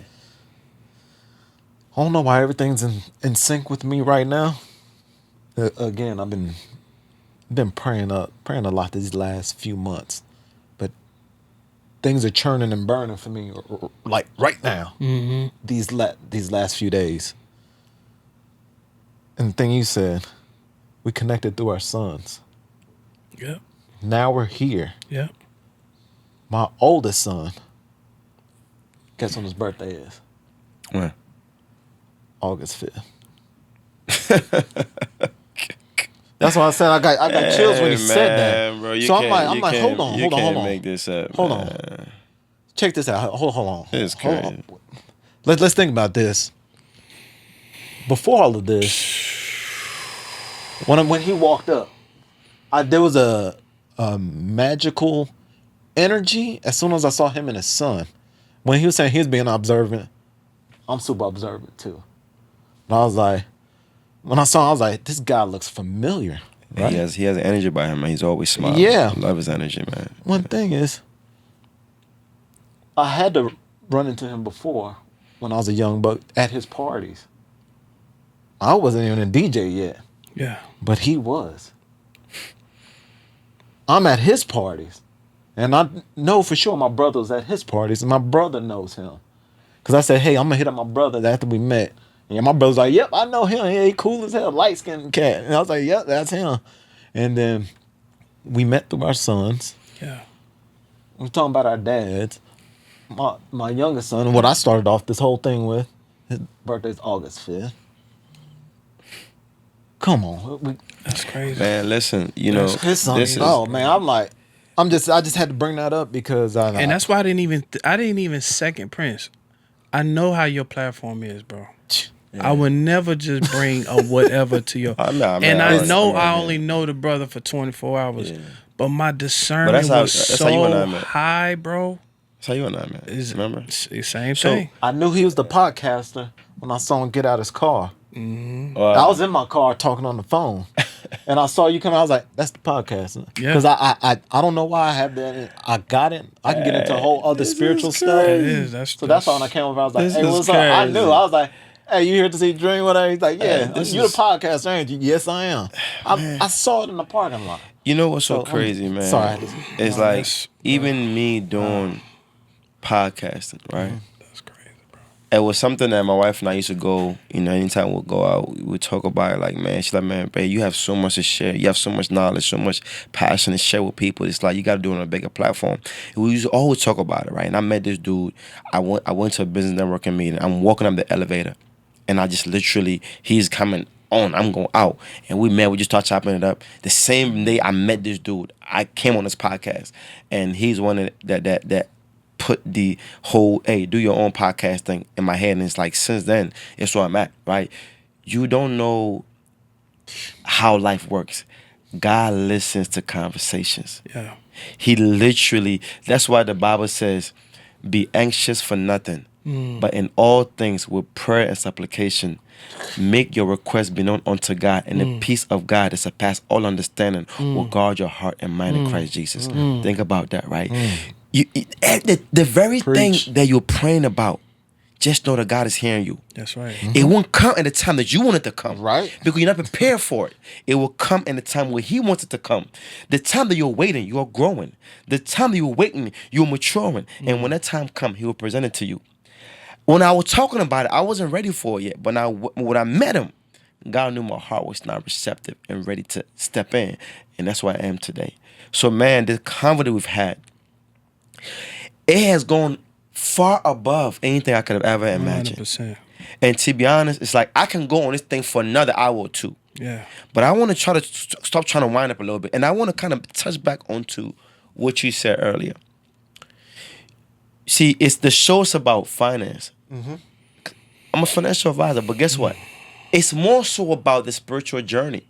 I don't know why everything's in sync with me right now. Again, I've been praying a lot these last few months, but things are churning and burning for me, like right now. Mm-hmm. These last few days. And the thing you said, we connected through our sons. Yep. Now we're here. Yep. My oldest son Guess when his birthday is? When? August 5th. That's why I said I got chills when he said that. Bro, So I'm like, hold on. You can't make this up. Hold man. on. Check this out. Hold on. This is Hold crazy. on. Let's think about this. Before all of this, when he walked up, there was a magical energy as soon as I saw him and his son. When he was saying he's being observant, I'm super observant too. And I was like, when I saw him, I was like, this guy looks familiar. Right? He has energy by him, man. He's always smiling. Yeah. I love his energy, man. One thing is, I had to run into him before when I was a young buck at his parties. I wasn't even a DJ yet, Yeah. but he was. I'm at his parties, and I know for sure my brother was at his parties, and my brother knows him. Because I said, hey, I'm going to hit up my brother after we met. And my brother's like, yep, I know him. Yeah, he cool as hell, light-skinned cat. And I was like, yep, that's him. And then we met through our sons. Yeah. We're talking about our dads. My youngest son, what I started off this whole thing with, his birthday's August 5th. Come on. That's crazy. Man, listen, you know, His son, this is man, I just had to bring that up because And that's why I didn't even second Prince. I know how your platform is, bro. I would never just bring a whatever to your. Nah, man, and I know I man. only know the brother for 24 hours, Yeah. but my discernment was how you and I so met. high, bro. That's how you and I met. Remember? It's the same So, thing. I knew he was the podcaster when I saw him get out his car. Mm-hmm. I was in my car talking on the phone, and I saw you come out. I was like, "That's the podcaster." Yeah. Because I don't know why I have that. I got it. I can get into a whole other spiritual stuff. It is. So that's why when I came over, I was like, This "Hey, is what's up?" I crazy. knew. I was like, "Hey, you here to see Dream?" Whatever. He's like, "Yeah, this you the is- podcaster, ain't you?" Yes, I am. I saw it in the parking lot. You know what's so So, crazy, man? sorry, I just- It's No, like that's- even me doing podcasting, right? That's crazy, bro. It was something that my wife and I used to go, you know, anytime we'd go out, we would talk about it. Like, man, she's like, man, babe, you have so much to share. You have so much knowledge, so much passion to share with people. It's like you got to do it on a bigger platform. And we used to always talk about it, right? And I met this dude. I went to a business networking meeting. I'm walking up the elevator, and I just literally, he's coming on. I'm going out, and we met. We just started chopping it up. The same day I met this dude, I came on this podcast, and he's one that put the whole, hey, do your own podcast thing in my head. And it's like, since then, it's where I'm at, right? You don't know how life works. God listens to conversations. Yeah. He literally, that's why the Bible says, be anxious for nothing, but in all things with prayer and supplication, make your requests be known unto God, and the peace of God that surpasses all understanding will guard your heart and mind in Christ Jesus. Think about that, right? The very Preach. thing that you're praying about, just know that God is hearing you. That's right. It won't come at the time that you want it to come. Right. Because you're not prepared for it. It will come in the time where He wants it to come. The time that you're waiting, you're growing. The time that you're waiting, you're maturing. And when that time comes, He will present it to you. When I was talking about it, I wasn't ready for it yet. But when I met Him, God knew my heart was not receptive and ready to step in. And that's where I am today. So, man, the confidence we've had, it has gone far above anything I could have ever imagined. 100%. And to be honest, it's like I can go on this thing for another hour or two. Yeah. But I want to try to stop trying to wind up a little bit. And I want to kind of touch back onto what you said earlier. See, it's the show is about finance. I'm a financial advisor, but guess what? It's more so about the spiritual journey.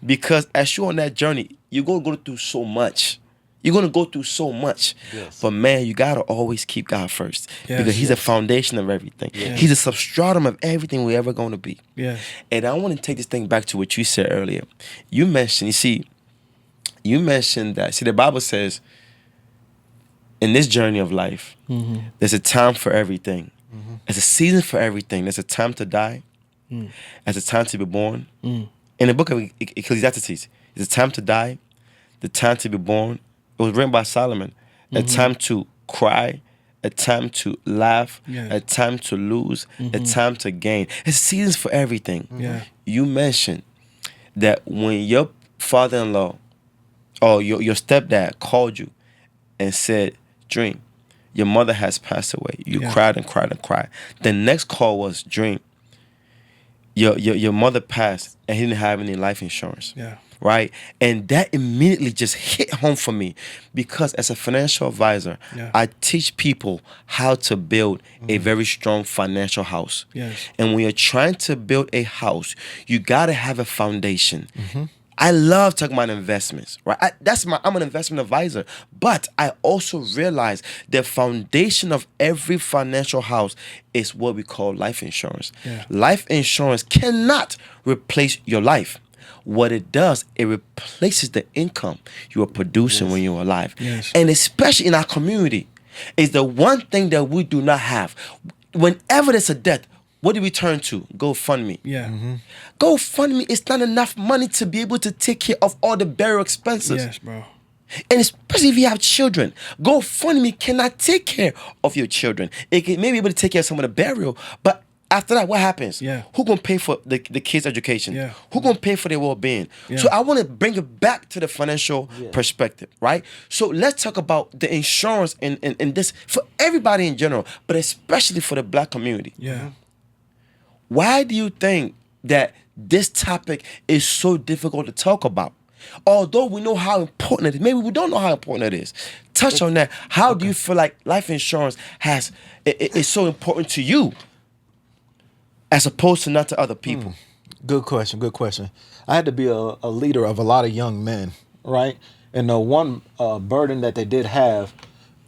Because as you're on that journey, you're going to go through so much. You're going to go through so much. Yes. But man, you got to always keep God first. Yes, because He's the foundation of everything. Yes. He's the substratum of everything we're ever going to be. Yeah. And I want to take this thing back to what you said earlier. You mentioned that, the Bible says, in this journey of life, there's a time for everything. There's a season for everything. There's a time to die. There's a time to be born. In the book of Ecclesiastes, there's a time to die, the time to be born. It was written by Solomon. A time to cry, a time to laugh, Yes. a time to lose, a time to gain. There's seasons for everything. Yeah. You mentioned that when your father-in-law or your stepdad called you and said, Dream, your mother has passed away. You Yeah. cried and cried and cried. The next call was Dream. Your mother passed and he didn't have any life insurance. Yeah. Right? And that immediately just hit home for me because as a financial advisor, Yeah. I teach people how to build a very strong financial house. Yes. And when you're trying to build a house, you got to have a foundation. I love talking about investments, right? I'm an investment advisor, but I also realize the foundation of every financial house is what we call life insurance. Yeah. Life insurance cannot replace your life. What it does, it replaces the income you are producing when you're alive. Yes. And especially in our community, is the one thing that we do not have. Whenever there's a death, what do we turn to? GoFundMe. Yeah. GoFundMe is not enough money to be able to take care of all the burial expenses. Yes, bro. And especially if you have children, GoFundMe cannot take care of your children. It may be able to take care of some of the burial, but after that, what happens? Yeah. Who gonna pay for the kids' education? Yeah. Who gonna pay for their well-being? Yeah. So I want to bring it back to the financial perspective, right? So let's talk about the insurance in this for everybody in general, but especially for the Black community. Yeah. Why do you think that this topic is so difficult to talk about? Although we know how important it is, maybe we don't know how important it is. Touch on that. How do you feel like life insurance is so important to you as opposed to not to other people? Good question. Good question. I had to be a leader of a lot of young men, right? And the one burden that they did have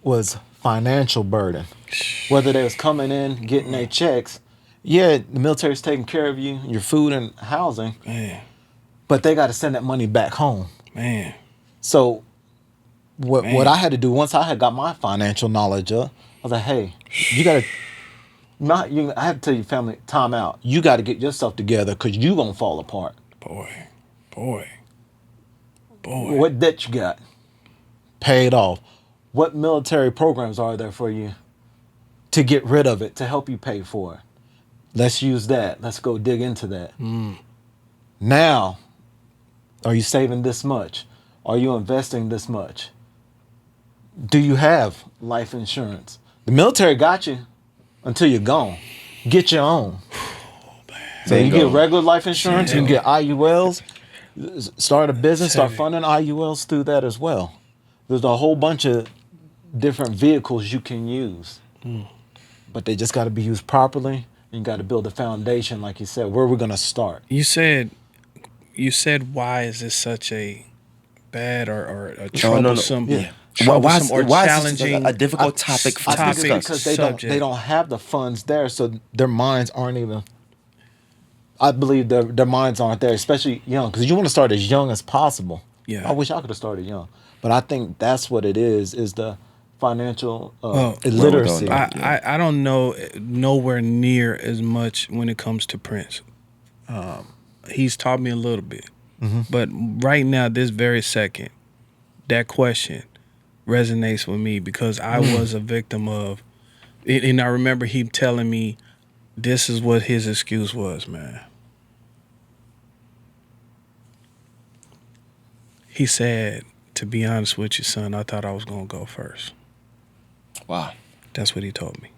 was financial burden. Whether they was coming in, getting their checks, yeah, the military's taking care of you, your food and housing, Man. but they got to send that money back home. Man. So what Man. I had to do once I had got my financial knowledge up, I was like, hey, you got to. I have to tell your family, time out. You got to get yourself together because you gonna fall apart. Boy. What debt you got? Pay it off. What military programs are there for you to get rid of it, to help you pay for it? Let's use that. Let's go dig into that. Now, are you saving this much? Are you investing this much? Do you have life insurance? The military got you until you're gone. Get your own. So you get regular life insurance, you can get IULs, start a business, start funding IULs through that as well. There's a whole bunch of different vehicles you can use. But they just got to be used properly. You got to build a foundation, like you said. Where are we going to start? You said why is this such a bad or a troublesome, Yeah. troublesome or why is challenging this a difficult topic to I think discuss? it's because subject. they don't have the funds there, so their minds aren't even. I believe their minds aren't there, especially young, because you want to start as young as possible. Yeah. I wish I could have started young, but I think that's what it is the financial illiteracy. I don't know nowhere near as much when it comes to Prince. He's taught me a little bit. But right now, this very second, that question resonates with me because I was a victim of it. And I remember him telling me this is what his excuse was, man. He said, to be honest with you, son, I thought I was going to go first. Wow. That's what he told me.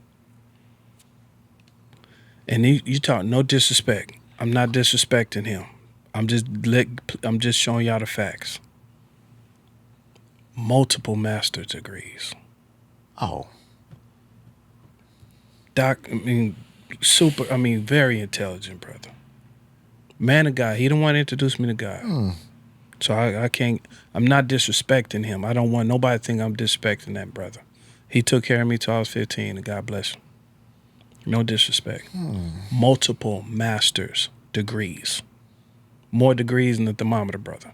And you talk no disrespect. I'm not disrespecting him. I'm just showing y'all the facts. Multiple master's degrees. Oh, Very intelligent brother. Man of God. He the one to introduce me to God. So I can't, I'm not disrespecting him. I don't want nobody to think I'm disrespecting that brother. He took care of me till I was 15, and God bless him. No disrespect. Multiple master's degrees. More degrees than the thermometer, brother.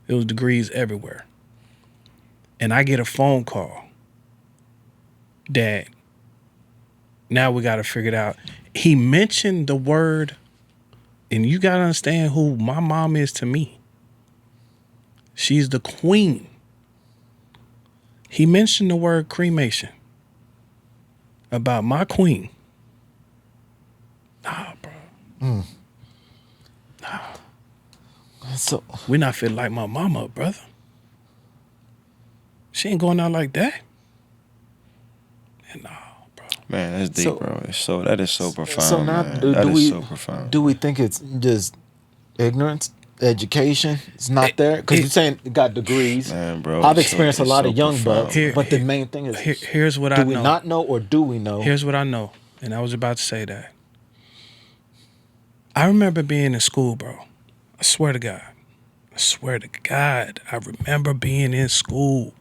It was degrees everywhere. And I get a phone call. Dad, now we got to figure it out. He mentioned the word, and you got to understand who my mom is to me. She's the queen. He mentioned the word cremation about my queen. Nah, bro. so We're not fit like my mama, brother. She ain't going out like that. And no, bro. Man, that's deep, So- bro. That is so profound. So now, man. do That is we so profound. do we think it's just ignorance, education? It's not there because you're saying it got degrees. Man, bro, I've it's experienced so- a lot it's of so young profound. bucks, Here- but the here- main thing is, Here's what I do know. we not know or do we know? Here's what I know, and I was about to say that. I remember being in school, bro. I swear to God. I remember being in school.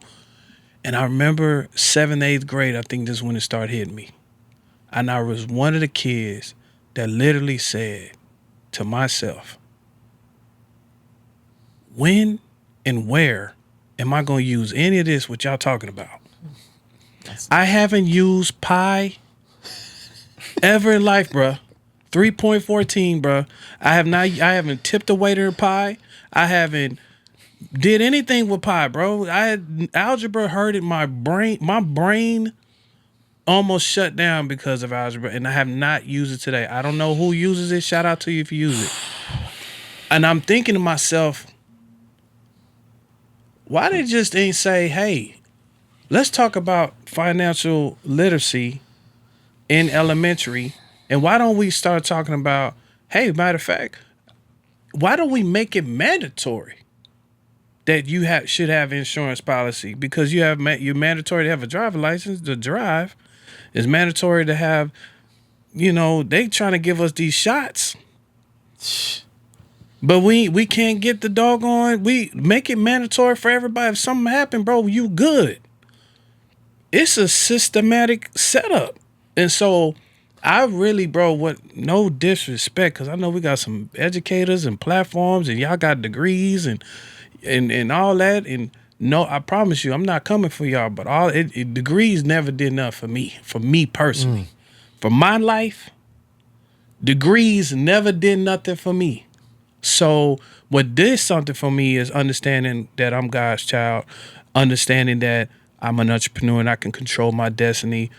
And I remember 7th, 8th grade, I think this is when it started hitting me. And I was one of the kids that literally said to myself, when and where am I going to use any of this what y'all talking about? I haven't used pi ever in life, bruh. 3.14, bruh. I haven't tipped a waiter in pi. I haven't did anything with pi, bro. I had algebra hurted my brain almost shut down because of algebra, and I have not used it today. I don't know who uses it. Shout out to you if you use it. And I'm thinking to myself, why they just ain't say, hey, let's talk about financial literacy in elementary, and why don't we start talking about, hey, matter of fact, why don't we make it mandatory that you should have insurance policy? Because you're mandatory to have a driver license to drive. It's mandatory to have, they trying to give us these shots. But we can't get the doggone, we make it mandatory for everybody. If something happened, bro, you good. It's a systematic setup. And so I really, bro, no disrespect, because I know we got some educators and platforms and y'all got degrees and all that. And no, I promise you, I'm not coming for y'all, but degrees never did enough for me personally. For my life, degrees never did nothing for me. So what did something for me is understanding that I'm God's child, understanding that I'm an entrepreneur and I can control my destiny.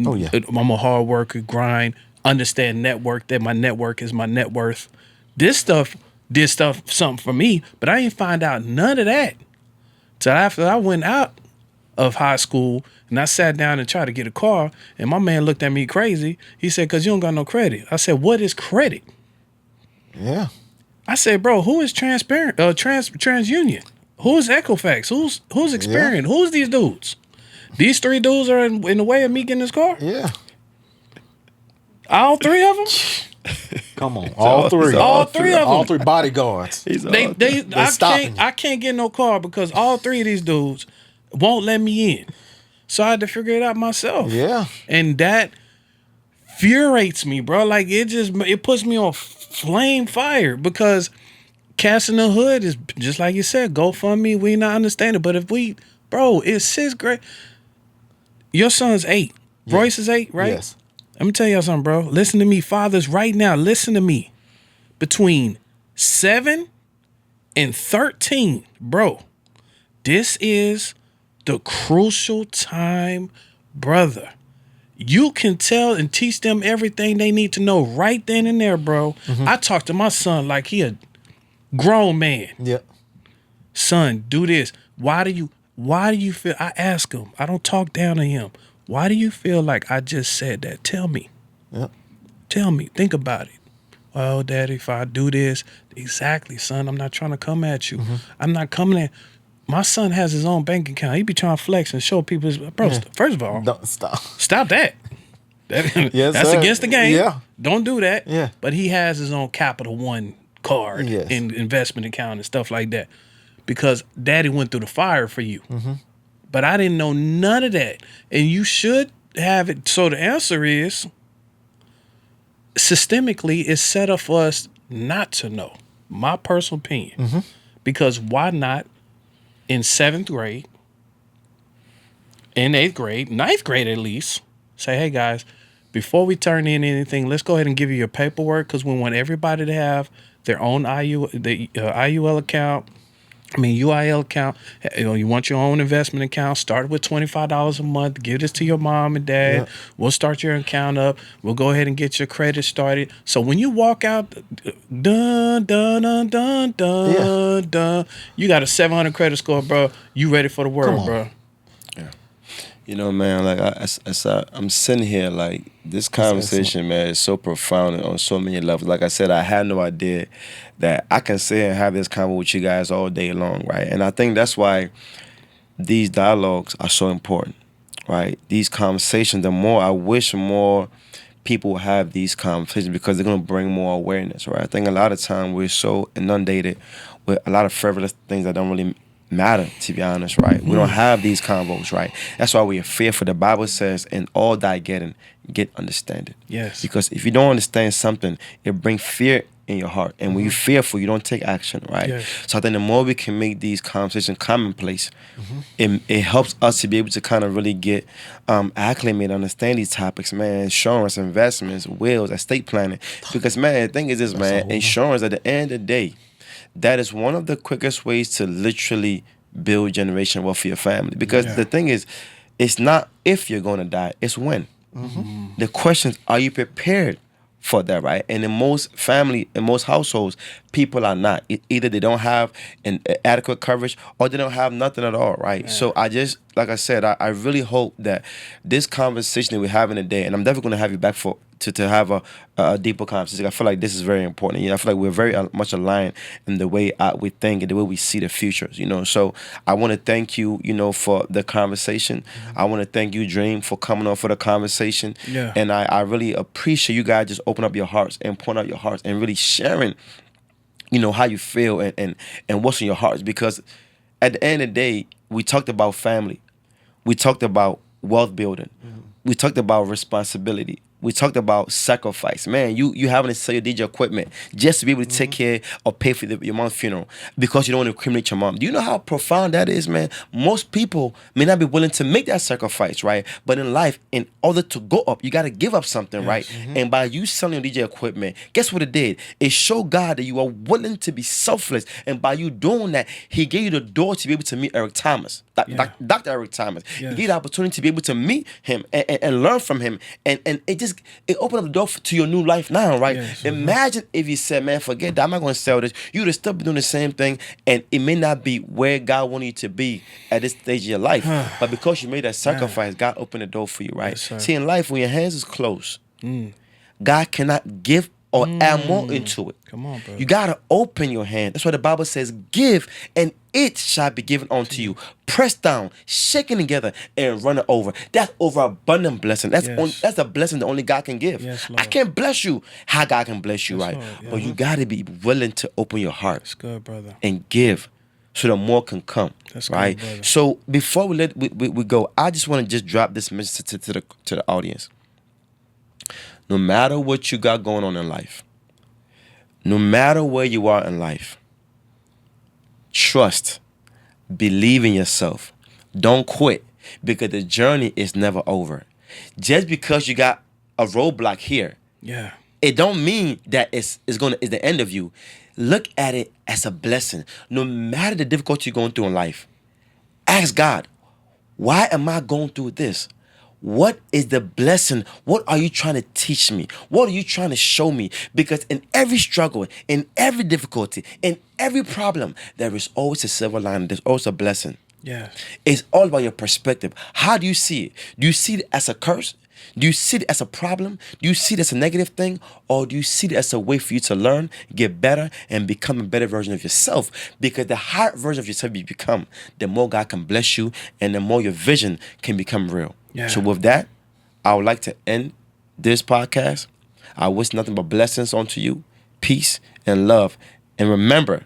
Oh, yeah. I'm a hard worker, grind, understand network, that my network is my net worth. This stuff did something for me, but I didn't find out none of that till after I went out of high school and I sat down and tried to get a car, and my man looked at me crazy. He said, "'Cause you don't got no credit." I said, "What is credit?" Yeah. I said, "Bro, who is TransUnion? Who's Equifax? Who's Experian? Who's these dudes? These 3 dudes are in the way of me getting this car? Yeah. All 3 of them? Come on. All three. all three of them. All 3 bodyguards. I can't get no car because all 3 of these dudes won't let me in. So I had to figure it out myself. Yeah. And that infuriates me, bro. Like it puts me on flame fire, because Cats in the Hood is just like you said, GoFundMe, we not understanding. But if it's 6th grade. Your son's 8. Yeah. Royce is 8, right? Yes. Let me tell y'all something, bro. Listen to me, fathers, right now. Listen to me. Between 7 and 13, bro, this is the crucial time, brother. You can tell and teach them everything they need to know right then and there, bro. I talk to my son like he a grown man. Yeah. Son, do this. Why do you feel, I ask him, I don't talk down to him. Why do you feel like I just said that? Tell me. Yeah. Tell me. Think about it. Well, Daddy, if I do this, exactly, son, I'm not trying to come at you. I'm not coming at. My son has his own bank account. He be trying to flex and show people his, bro, first of all, Don't stop. stop that. Yes, That's sir. against the game. Yeah. Don't do that. Yeah. But he has his own Capital One card Yes. and investment account and stuff like that, because Daddy went through the fire for you. But I didn't know none of that. And you should have it. So the answer is, systemically, it's set up for us not to know. My personal opinion. Because why not in 7th grade, in 8th grade, 9th grade at least, say, hey guys, before we turn in anything, let's go ahead and give you your paperwork, because we want everybody to have their own UIL account. UIL account. You want your own investment account. Start with $25 a month. Give this to your mom and dad. Yeah. We'll start your account up. We'll go ahead and get your credit started. So when you walk out, dun dun dun dun dun dun, you got a 700 credit score, bro. You ready for the world, bro? You know, man, like I'm sitting here, like this conversation, man, is so profound on so many levels. Like I said, I had no idea that I can sit here and have this convo with you guys all day long, right? And I think that's why these dialogues are so important, right? These conversations, I wish more people have these conversations because they're gonna bring more awareness, right? I think a lot of time we're so inundated with a lot of frivolous things that don't really matter, to be honest, right? We don't have these convos, right? That's why we are fearful. The Bible says, "In all thy getting, get understanding." Yes. Because if you don't understand something, it brings fear in your heart, and when you're fearful, you don't take action, right? Yes. So I think the more we can make these conversations commonplace, it helps us to be able to kind of really get acclimated, understand these topics, man. Insurance, investments, wills, estate planning. Because man, the thing is this, man, insurance at the end of the day, that is one of the quickest ways to literally build generational wealth for your family. Because Yeah. the thing is, it's not if you're going to die, it's when. The question is, are you prepared for that, right? And in most households, people are not. Either they don't have an adequate coverage or they don't have nothing at all, right? So I just, like I said, I really hope that this conversation that we're having today, and I'm definitely going to have you back to have a deeper conversation. I feel like this is very important. You know, I feel like we're very much aligned in the way we think and the way we see the futures. You know, so I want to thank you, you know, for the conversation. I want to thank you, Dream, for coming on for the conversation. Yeah. And I really appreciate you guys just open up your hearts and point out your hearts and really sharing, you know, how you feel and what's in your hearts. Because at the end of the day, we talked about family. We talked about wealth building. We talked about responsibility. We talked about sacrifice. Man, you having to sell your DJ equipment just to be able to take care or pay for your mom's funeral because you don't want to incriminate your mom. Do you know how profound that is, man? Most people may not be willing to make that sacrifice, right? But in life, in order to go up, you got to give up something, right? And by you selling your DJ equipment, guess what it did? It showed God that you are willing to be selfless. And by you doing that, he gave you the door to be able to meet Eric Thomas, Dr. Eric Thomas. He Yes. gave you the opportunity to be able to meet him and learn from him. And it opened up the door to your new life now, right? Yes. Imagine if you said, man, forget that, I'm not going to sell this. You would have still been doing the same thing, and it may not be where God wanted you to be at this stage of your life. But because you made that sacrifice, God opened the door for you, right? Yes, sir. See, in life, when your hands is closed, God cannot give or add more into it. Come on, bro. You gotta open your hand. That's why the Bible says, "Give, and it shall be given unto you. Pressed down, shaken together, and run it over." That's overabundant blessing. That's Yes. that's a blessing that only God can give. Yes, I Lord. can't bless you how God can bless you, Yes, right? Lord. Yeah. But you gotta be willing to open your heart That's good, brother. and give, so that more can come. That's good, right. brother. So before we go, I just want to just drop this message to the audience. No matter what you got going on in life, no matter where you are in life, trust, believe in yourself. Don't quit, because the journey is never over. Just because you got a roadblock here, Yeah. it don't mean that it's the end of you. Look at it as a blessing. No matter the difficulty you're going through in life, ask God, why am I going through this? What is the blessing? What are you trying to teach me? What are you trying to show me? Because in every struggle, in every difficulty, in every problem, there is always a silver lining. There's always a blessing. Yeah. It's all about your perspective. How do you see it? Do you see it as a curse? Do you see it as a problem? Do you see it as a negative thing? Or do you see it as a way for you to learn, get better, and become a better version of yourself? Because the higher version of yourself you become, the more God can bless you and the more your vision can become real. Yeah. So with that, I would like to end this podcast. I wish nothing but blessings unto you, peace and love. And remember,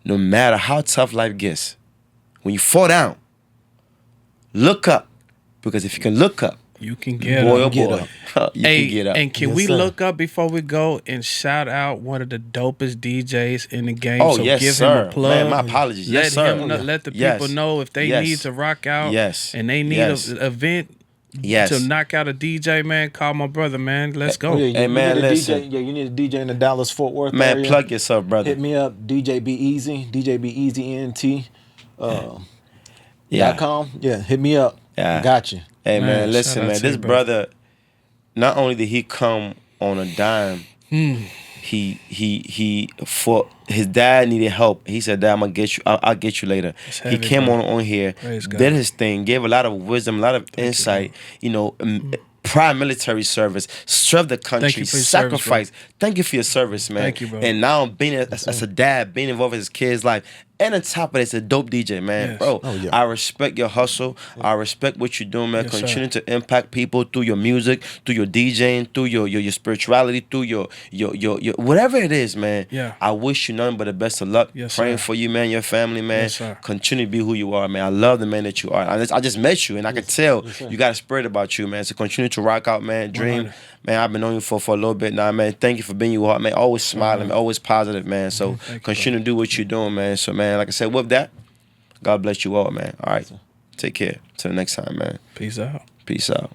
no matter how tough life gets, when you fall down, look up. Because if you can look up, You can get boy, up. oh boy, you Hey, can get up. and can Yes, we sir. look up before we go and shout out one of the dopest DJs in the game? Oh, so yes, give sir. him a plug. Man, my apologies. Yes, let sir. him know, let the Yes. people know if they Yes. need to rock out. Yes. And they need Yes. an event Yes. to knock out a DJ, man. Call my brother, man. Let's go. Oh, yeah, Hey, you man, need a listen. DJ, you need a DJ in the Dallas Fort Worth Man, area. plug yourself, brother. Hit me up, DJ Be Easy, DJ Be Easy NT. Yeah. .com. Yeah, hit me up. Yeah. Got you. Hey, man, Man, listen, shout out man. to This you, brother. brother, not only did he come on a dime, he for his dad needed help. He said, "Dad, I'm gonna get you. I'll get you later." heavy, he came bro. on here, Praise God. did his thing, gave a lot of wisdom, a lot of insight. Prior military service, served the country, you for your service, bro. sacrifice. Thank you for your service, man. Thank you, bro. And now being as a dad, being involved in his kid's life, and on top of this, a dope DJ, man. Yes. Bro, Oh, yeah. I respect your hustle. I respect what you're doing, man. Yes, sir. Continue to impact people through your music, through your DJing, through your spirituality, through your whatever it is, man. Yeah. I wish you nothing but the best of luck. Yes, Praying sir. for you, man, your family, man. Yes, sir. Continue to be who you are, man. I love the man that you are. I just met you, and I could tell you got a spirit about you, man. So continue to rock out, man. Dream. 100. Man, I've been on you for a little bit now, man. Thank you for being you are, man. Always smiling, man. Always positive, man. So Thank you, continue to do what you're doing, man. So, man, like I said, with that, God bless you all, man. All right. Take care. Till the next time, man. Peace out. Peace out.